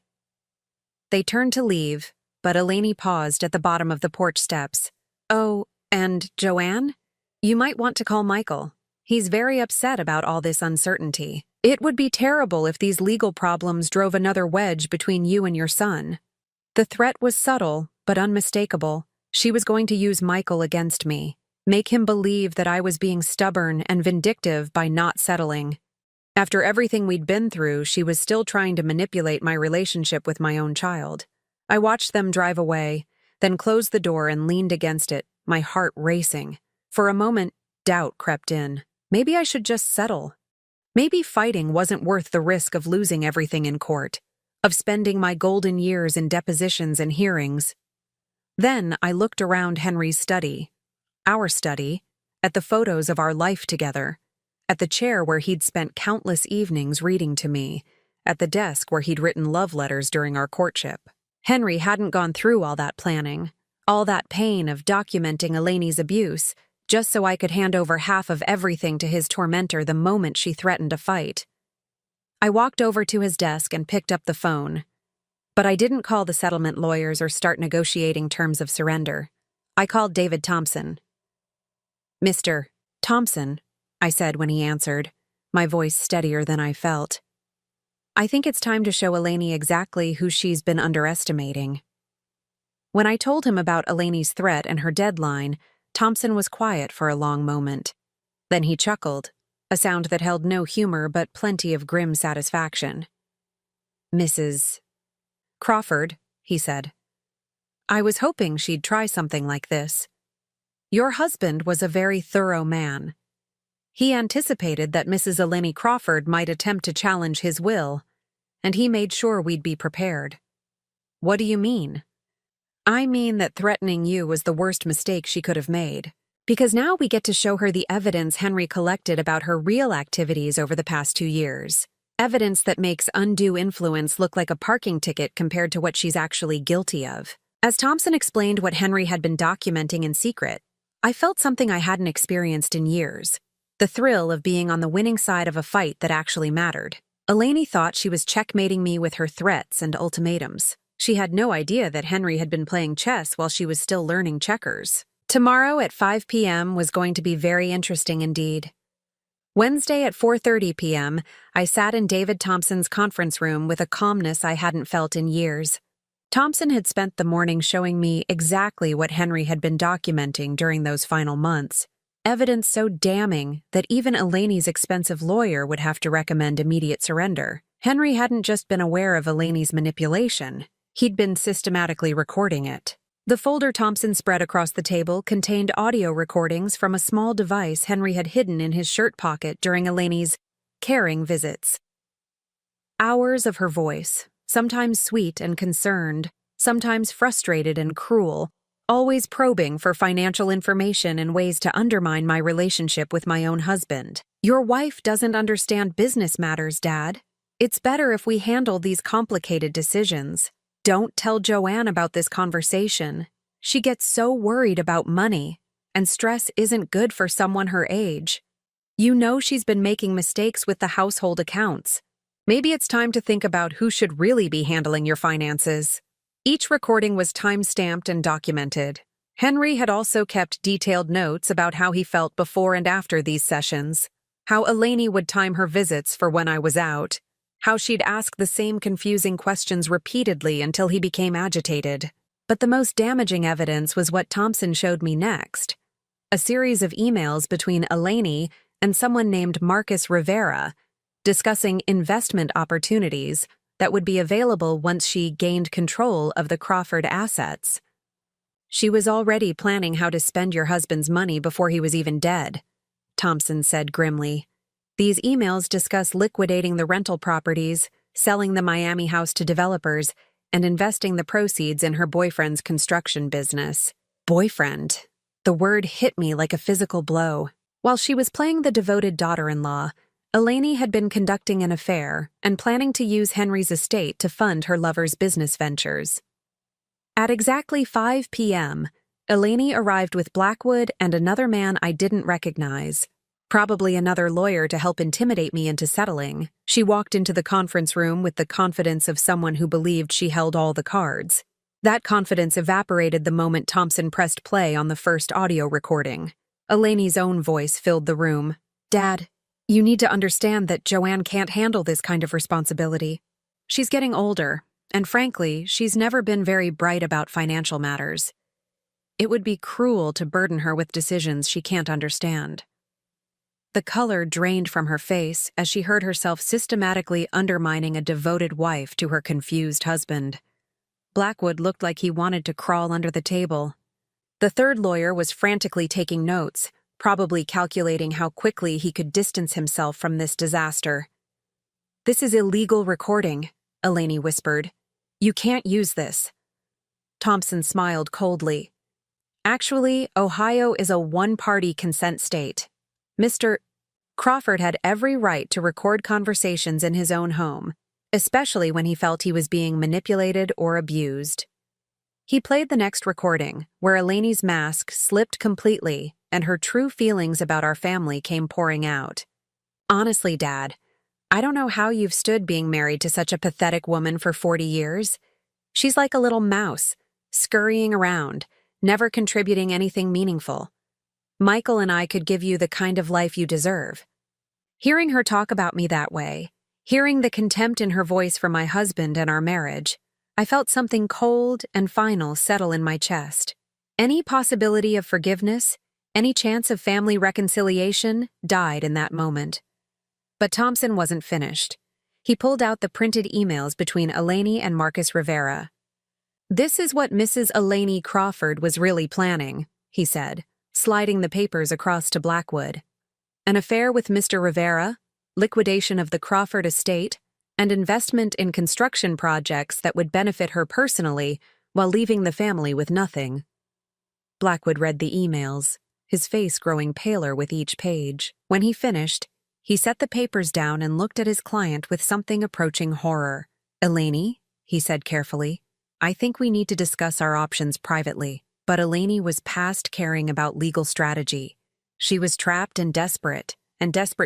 They turned to leave, but Eleni paused at the bottom of the porch steps. Oh, and Joanne? You might want to call Michael. He's very upset about all this uncertainty. It would be terrible if these legal problems drove another wedge between you and your son. The threat was subtle, but unmistakable. She was going to use Michael against me, make him believe that I was being stubborn and vindictive by not settling. After everything we'd been through, she was still trying to manipulate my relationship with my own child. I watched them drive away, then closed the door and leaned against it, my heart racing. For a moment, doubt crept in. Maybe I should just settle. Maybe fighting wasn't worth the risk of losing everything in court, of spending my golden years in depositions and hearings. Then I looked around Henry's study, our study, at the photos of our life together, at the chair where he'd spent countless evenings reading to me, at the desk where he'd written love letters during our courtship. Henry hadn't gone through all that planning, all that pain of documenting Eleni's abuse, just so I could hand over half of everything to his tormentor the moment she threatened to fight. I walked over to his desk and picked up the phone. But I didn't call the settlement lawyers or start negotiating terms of surrender. I called David Thompson. Mr. Thompson, I said when he answered, my voice steadier than I felt. I think it's time to show Eleni exactly who she's been underestimating. When I told him about Eleni's threat and her deadline, Thompson was quiet for a long moment. Then he chuckled, a sound that held no humor but plenty of grim satisfaction. Mrs. Crawford, he said. I was hoping she'd try something like this. Your husband was a very thorough man. He anticipated that Mrs. Eleni Crawford might attempt to challenge his will, and he made sure we'd be prepared. What do you mean? I mean that threatening you was the worst mistake she could have made, because now we get to show her the evidence Henry collected about her real activities over the past 2 years. Evidence that makes undue influence look like a parking ticket compared to what she's actually guilty of. As Thompson explained what Henry had been documenting in secret, I felt something I hadn't experienced in years. The thrill of being on the winning side of a fight that actually mattered. Eleni thought she was checkmating me with her threats and ultimatums. She had no idea that Henry had been playing chess while she was still learning checkers. Tomorrow at 5 p.m. was going to be very interesting indeed. Wednesday at 4:30 p.m., I sat in David Thompson's conference room with a calmness I hadn't felt in years. Thompson had spent the morning showing me exactly what Henry had been documenting during those final months. Evidence so damning that even Eleni's expensive lawyer would have to recommend immediate surrender. Henry hadn't just been aware of Eleni's manipulation. He'd been systematically recording it. The folder Thompson spread across the table contained audio recordings from a small device Henry had hidden in his shirt pocket during Eleni's caring visits. Hours of her voice, sometimes sweet and concerned, sometimes frustrated and cruel, always probing for financial information and ways to undermine my relationship with my own husband. Your wife doesn't understand business matters, Dad. It's better if we handle these complicated decisions. Don't tell Joanne about this conversation. She gets so worried about money, and stress isn't good for someone her age. You know she's been making mistakes with the household accounts. Maybe it's time to think about who should really be handling your finances. Each recording was time-stamped and documented. Henry had also kept detailed notes about how he felt before and after these sessions, how Eleni would time her visits for when I was out, how she'd ask the same confusing questions repeatedly until he became agitated. But the most damaging evidence was what Thompson showed me next. A series of emails between Eleni and someone named Marcus Rivera, discussing investment opportunities that would be available once she gained control of the Crawford assets. She was already planning how to spend your husband's money before he was even dead, Thompson said grimly. These emails discuss liquidating the rental properties, selling the Miami house to developers, and investing the proceeds in her boyfriend's construction business. Boyfriend. The word hit me like a physical blow. While she was playing the devoted daughter-in-law, Eleni had been conducting an affair and planning to use Henry's estate to fund her lover's business ventures. At exactly 5 p.m., Eleni arrived with Blackwood and another man I didn't recognize. Probably another lawyer to help intimidate me into settling. She walked into the conference room with the confidence of someone who believed she held all the cards. That confidence evaporated the moment Thompson pressed play on the first audio recording. Eleni's own voice filled the room. "Dad, you need to understand that Joanne can't handle this kind of responsibility. She's getting older, and frankly, she's never been very bright about financial matters. It would be cruel to burden her with decisions she can't understand." The color drained from her face as she heard herself systematically undermining a devoted wife to her confused husband. Blackwood looked like he wanted to crawl under the table. The third lawyer was frantically taking notes, probably calculating how quickly he could distance himself from this disaster. "This is illegal recording," Eleni whispered. "You can't use this." Thompson smiled coldly. "Actually, Ohio is a one-party consent state. Mr. Crawford had every right to record conversations in his own home, especially when he felt he was being manipulated or abused." He played the next recording, where Eleni's mask slipped completely and her true feelings about our family came pouring out. "Honestly, Dad, I don't know how you've stood being married to such a pathetic woman for 40 years. She's like a little mouse, scurrying around, never contributing anything meaningful. Michael and I could give you the kind of life you deserve." Hearing her talk about me that way, hearing the contempt in her voice for my husband and our marriage, I felt something cold and final settle in my chest. Any possibility of forgiveness, any chance of family reconciliation, died in that moment. But Thompson wasn't finished. He pulled out the printed emails between Eleni and Marcus Rivera. "This is what Mrs. Eleni Crawford was really planning," he said, sliding the papers across to Blackwood. "An affair with Mr. Rivera, liquidation of the Crawford estate, and investment in construction projects that would benefit her personally while leaving the family with nothing." Blackwood read the emails, his face growing paler with each page. When he finished, he set the papers down and looked at his client with something approaching horror. "Eleni," he said carefully, "I think we need to discuss our options privately." But Eleni was past caring about legal strategy. She was trapped and desperate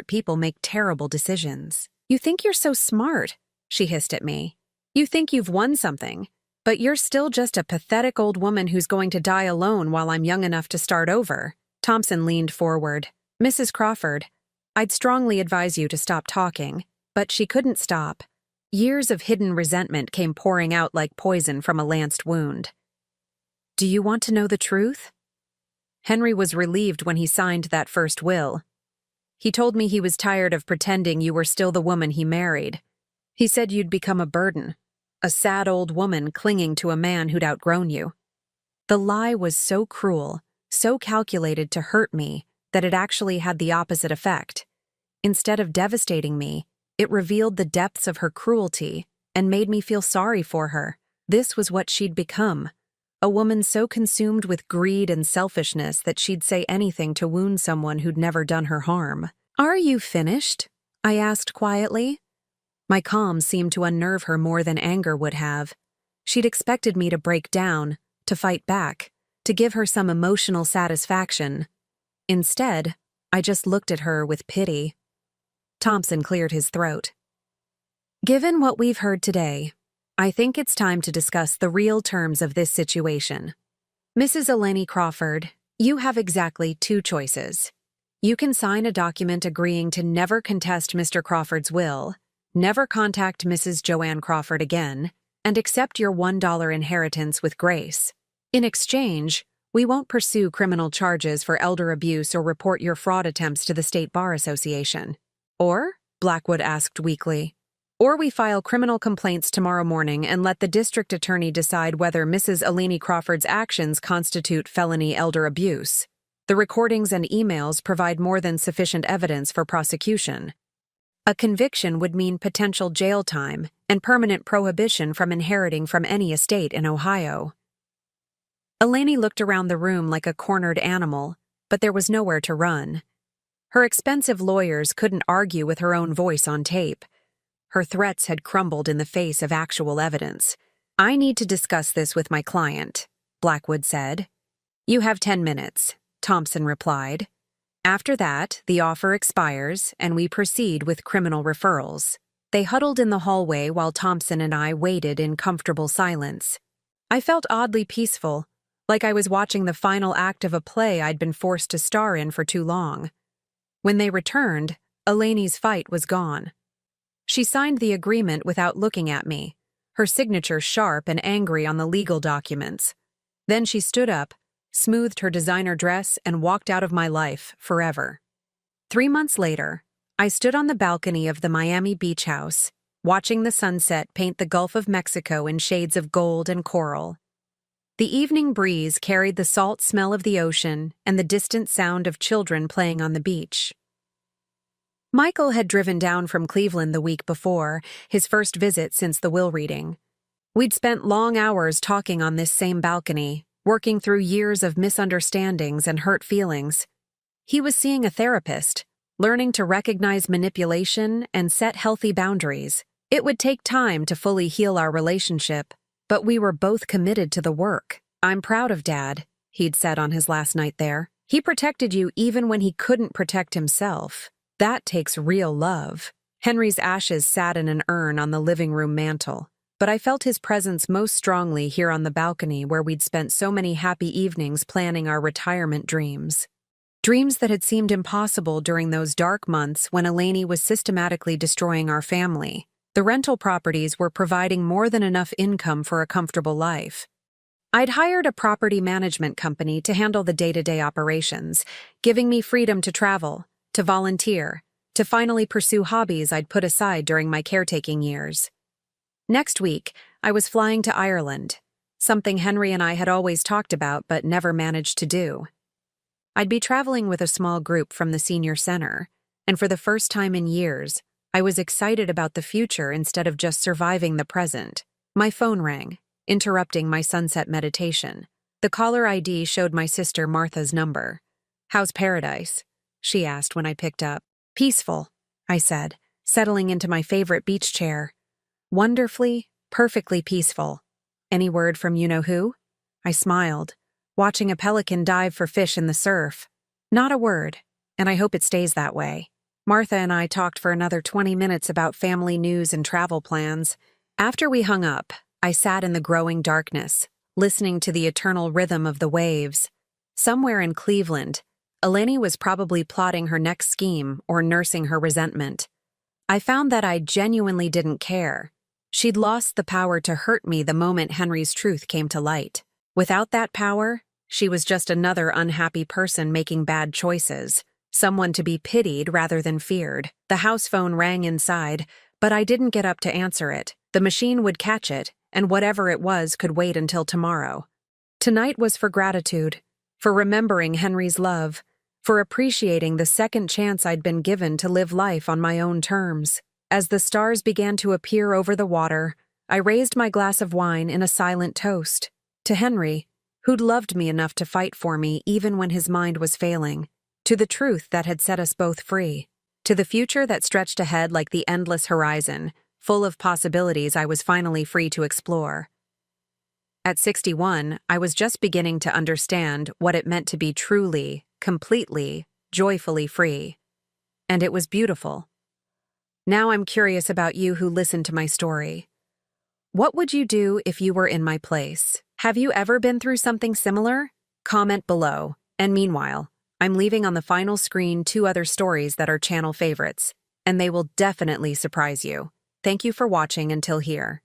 people make terrible decisions. "You think you're so smart," she hissed at me. "You think you've won something, but you're still just a pathetic old woman who's going to die alone while I'm young enough to start over." Thompson leaned forward. "Mrs. Crawford, I'd strongly advise you to stop talking," but she couldn't stop. Years of hidden resentment came pouring out like poison from a lanced wound. "Do you want to know the truth?" Henry was relieved when he signed that first will. "He told me he was tired of pretending you were still the woman he married. He said you'd become a burden, a sad old woman clinging to a man who'd outgrown you." The lie was so cruel, so calculated to hurt me, that it actually had the opposite effect. Instead of devastating me, it revealed the depths of her cruelty and made me feel sorry for her. This was what she'd become. A woman so consumed with greed and selfishness that she'd say anything to wound someone who'd never done her harm. "Are you finished?" I asked quietly. My calm seemed to unnerve her more than anger would have. She'd expected me to break down, to fight back, to give her some emotional satisfaction. Instead, I just looked at her with pity. Thompson cleared his throat. "Given what we've heard today, I think it's time to discuss the real terms of this situation. Mrs. Eleni Crawford, you have exactly 2 choices. You can sign a document agreeing to never contest Mr. Crawford's will, never contact Mrs. Joanne Crawford again, and accept your $1 inheritance with grace. In exchange, we won't pursue criminal charges for elder abuse or report your fraud attempts to the State Bar Association. Or, Blackwood asked weakly, or we file criminal complaints tomorrow morning and let the district attorney decide whether Mrs. Eleni Crawford's actions constitute felony elder abuse. The recordings and emails provide more than sufficient evidence for prosecution. A conviction would mean potential jail time and permanent prohibition from inheriting from any estate in Ohio. Eleni looked around the room like a cornered animal, but there was nowhere to run. Her expensive lawyers couldn't argue with her own voice on tape. Her threats had crumbled in the face of actual evidence. "I need to discuss this with my client," Blackwood said. "You have 10 minutes, Thompson replied. "After that, the offer expires and we proceed with criminal referrals." They huddled in the hallway while Thompson and I waited in comfortable silence. I felt oddly peaceful, like I was watching the final act of a play I'd been forced to star in for too long. When they returned, Eleni's fight was gone. She signed the agreement without looking at me, her signature sharp and angry on the legal documents. Then she stood up, smoothed her designer dress, and walked out of my life forever. 3 months later, I stood on the balcony of the Miami beach house, watching the sunset paint the Gulf of Mexico in shades of gold and coral. The evening breeze carried the salt smell of the ocean and the distant sound of children playing on the beach. Michael had driven down from Cleveland the week before, his first visit since the will reading. We'd spent long hours talking on this same balcony, working through years of misunderstandings and hurt feelings. He was seeing a therapist, learning to recognize manipulation and set healthy boundaries. It would take time to fully heal our relationship, but we were both committed to the work. "I'm proud of Dad," he'd said on his last night there. "He protected you even when he couldn't protect himself. That takes real love." Henry's ashes sat in an urn on the living room mantel, but I felt his presence most strongly here on the balcony where we'd spent so many happy evenings planning our retirement dreams. Dreams that had seemed impossible during those dark months when Eleni was systematically destroying our family. The rental properties were providing more than enough income for a comfortable life. I'd hired a property management company to handle the day-to-day operations, giving me freedom to travel, to volunteer, to finally pursue hobbies I'd put aside during my caretaking years. Next week, I was flying to Ireland, something Henry and I had always talked about but never managed to do. I'd be traveling with a small group from the senior center, and for the first time in years, I was excited about the future instead of just surviving the present. My phone rang, interrupting my sunset meditation. The caller ID showed my sister Martha's number. "How's paradise?" she asked when I picked up. "Peaceful," I said, settling into my favorite beach chair. "Wonderfully, perfectly peaceful. Any word from you-know-who?" I smiled, watching a pelican dive for fish in the surf. "Not a word, and I hope it stays that way." Martha and I talked for another 20 minutes about family news and travel plans. After we hung up, I sat in the growing darkness, listening to the eternal rhythm of the waves. Somewhere in Cleveland, Eleni was probably plotting her next scheme or nursing her resentment. I found that I genuinely didn't care. She'd lost the power to hurt me the moment Henry's truth came to light. Without that power, she was just another unhappy person making bad choices, someone to be pitied rather than feared. The house phone rang inside, but I didn't get up to answer it. The machine would catch it, and whatever it was could wait until tomorrow. Tonight was for gratitude, for remembering Henry's love, for appreciating the second chance I'd been given to live life on my own terms. As the stars began to appear over the water, I raised my glass of wine in a silent toast. To Henry, who'd loved me enough to fight for me even when his mind was failing. To the truth that had set us both free. To the future that stretched ahead like the endless horizon, full of possibilities I was finally free to explore. At 61, I was just beginning to understand what it meant to be truly, completely, joyfully free. And it was beautiful. Now I'm curious about you who listened to my story. What would you do if you were in my place? Have you ever been through something similar? Comment below. And meanwhile, I'm leaving on the final screen 2 other stories that are channel favorites, and they will definitely surprise you. Thank you for watching until here.